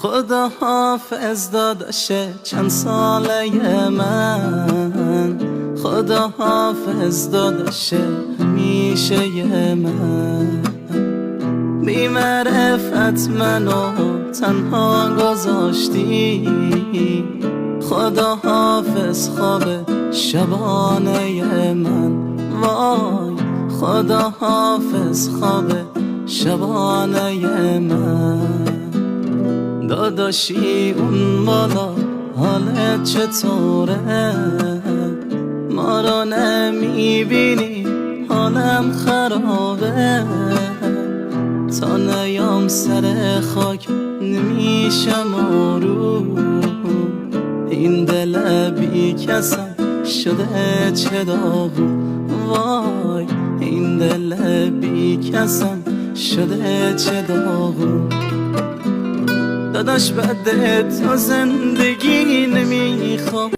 خدا حافظ داداشه چند ساله من، خدا حافظ داداشه همیشه من. بی معرفت منو تنها گذاشتی، خدا حافظ خواب شبانه من. وای خدا حافظ خواب شبانه من. داداشی اون بالا حالت چطوره؟ ما رو نمیبینی حالم خرابه. تا نیام سر خاک نمیشم آروم. این دل بی کسم شده چه داغون. وای این دل بی کسم شده چه داغون. داداش بعد تو زندگی نمیخوام.